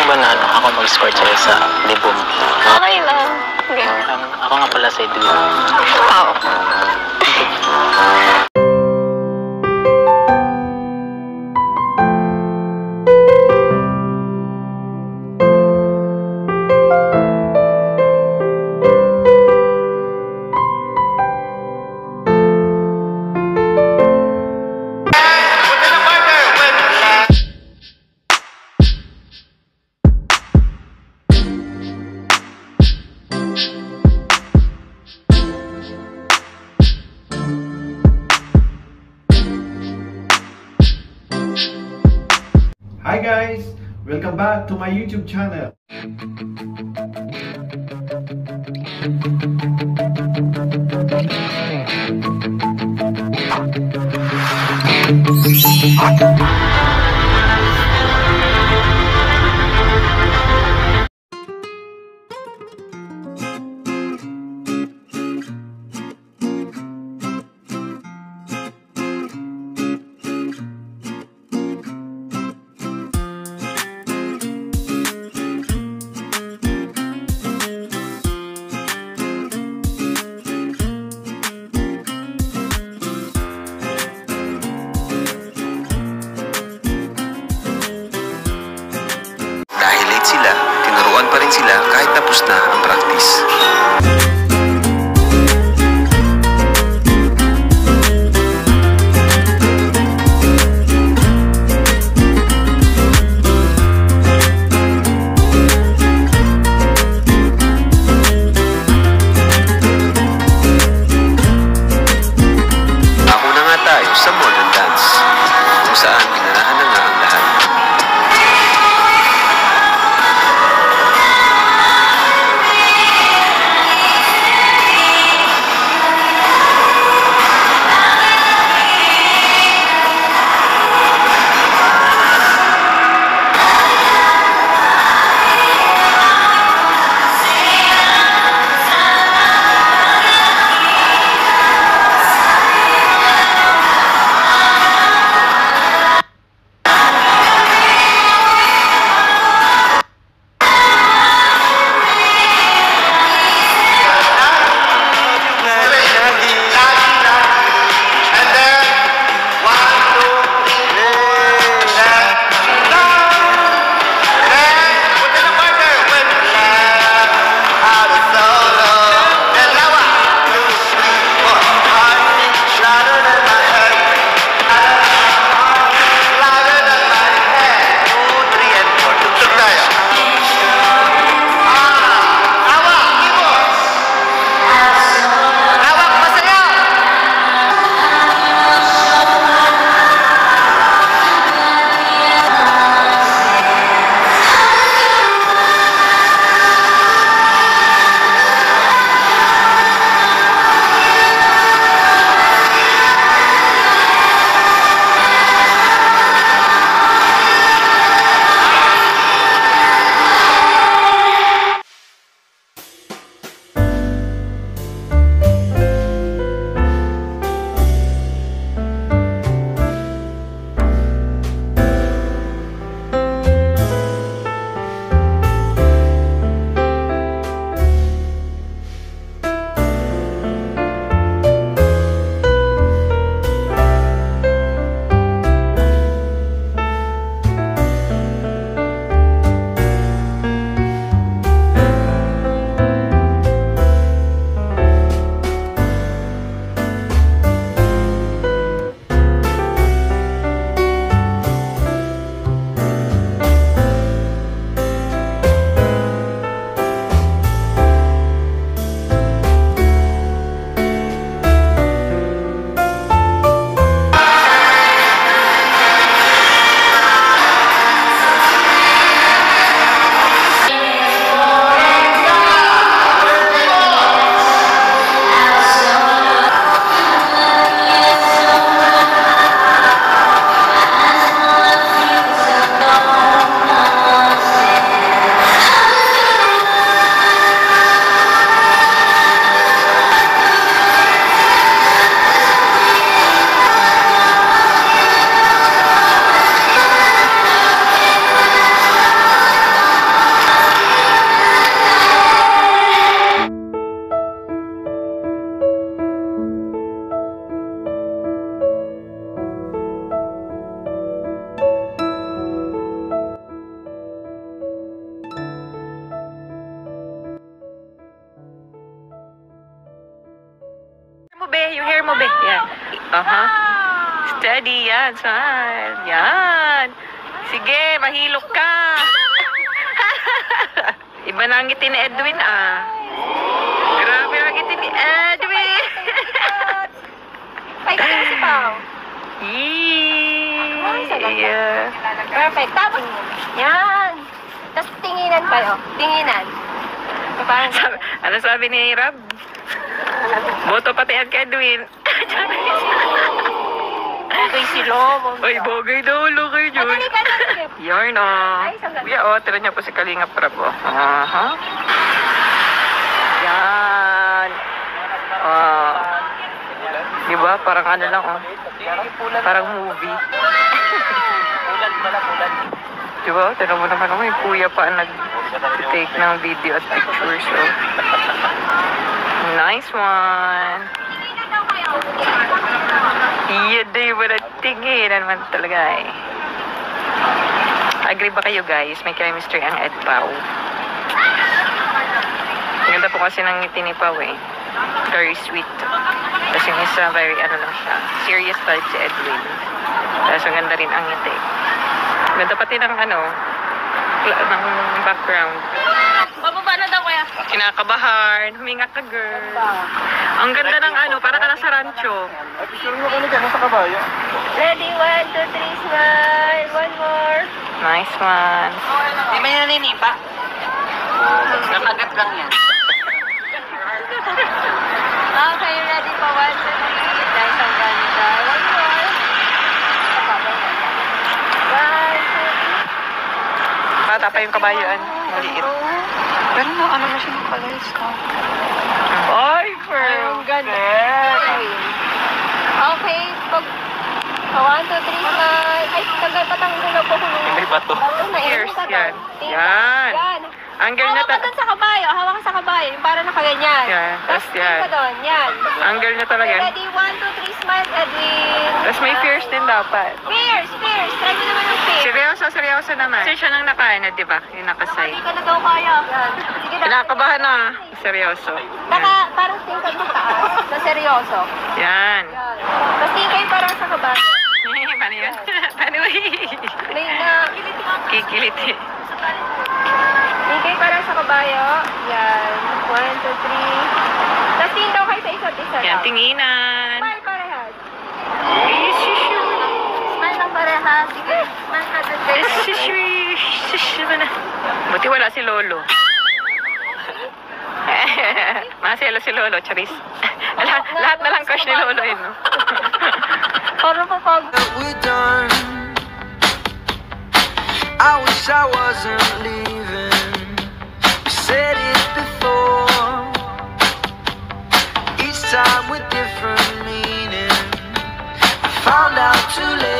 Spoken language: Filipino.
ba na ako mag-score sa'yo sa libo mo? Okay lang. Ako nga pala sa Edwin. Oo. Hi guys! Welcome back to my YouTube channel. Sila, tinuruan pa rin sila kahit tapos na ang practice. Ako na nga tayo sa modern dance, kung saan pinarahan na nga ang lahat. Aha. Steady, yan. Smile. Yan. Sige, mahilok ka. Iba na ang ngiti ni Edwin, ah. Grabe ang ngiti ni Edwin. Ay, kasi si Pao. Yeah. Perfect. Tapos, yan. Tapos tinginan kayo. Tinginan. Parang, Ano sabi ni Rab? Boto pati ang kay Edwin. okay si Lomo. Ay, bogey daw. Lukay yun. Madali ka na, sige. Yarn, oh. Ay, sandali. Kuya, oh, tira niya po si Kalingap Rab, oh. Aha. Yan. Oh. Diba? Parang ano lang, oh. Parang movie. Diba? Tinan mo naman, oh. Yung kuya pa ang nag-take ng video at pictures, oh. Nice one. Iya, diba na tinginan man talaga, eh. Agree ba kayo, guys? May chemistry ang Ed Pao. Ganda po kasi ng ngiti ni Pao, eh. Very sweet. Tapos yung isa, very ano lang siya. Serious type si Edwin. Tapos ang ganda rin ang ngiti. Ganda pati ng ano, ng background. Bababa na daw kaya. Kinakabahan. Huminga ka, girl. Ang ganda ng ano, para ka na sa rancho. Ready, 1, 2, 3, smile. One more. Nice one. Di ba yan naninipa? Nakagat lang yan. Okay, ready pa, 1, 2, 3. Guys, ang ganda. One more. 1, 2, 3. Bata pa yung kabayuan. Maliit. Pero no, ano na siya ng colors ko? Ay, Ang ganda. Okay, pag 1, 2, 3, smile. Ay, patanggal na po ko. May bato. Bato na, Cheers, ka yan. to. Yan. Yan. Ang girl na Hawak ka doon sa kabayo. Hawak ka sa kabayo. Yung parang nakaganyan. Yan. Tapos Tas yan. ka doon. Yan. Ang girl na talaga. Ready, 1, 2, 3, smile, Edwin. Tapos may fierce din dapat. Fierce, fierce. Try mo naman yung fierce. Seryoso naman. Kasi siya nang nakaano, di ba? Yung nakasay. Hindi ka na daw kaya. Yan. Sige na. Kinakabahan na. Seryoso. Parang tingkad mo taas. Na seryoso. Yan. Yan. Tapos tingkay parang sa kabayo. Paano yun? Paano yun? May na. Kikiliti. Tingkay parang sa kabayo. Yan. 1, 2, 3. Tapos tingin daw kayo sa isa't isa. Yan, daw. tinginan. Smile parehas. Ishishu. Smile lang parehas. Sige. Smile ka doon guys. Ishishu na. Buti wala si Lolo. Maselo si Lolo, charis. Lahat na lang crush ni Lolo yun, no? Parang papag. We're done. I wish I wasn't leaving. We said it before. Each time with different meaning. I found out too late.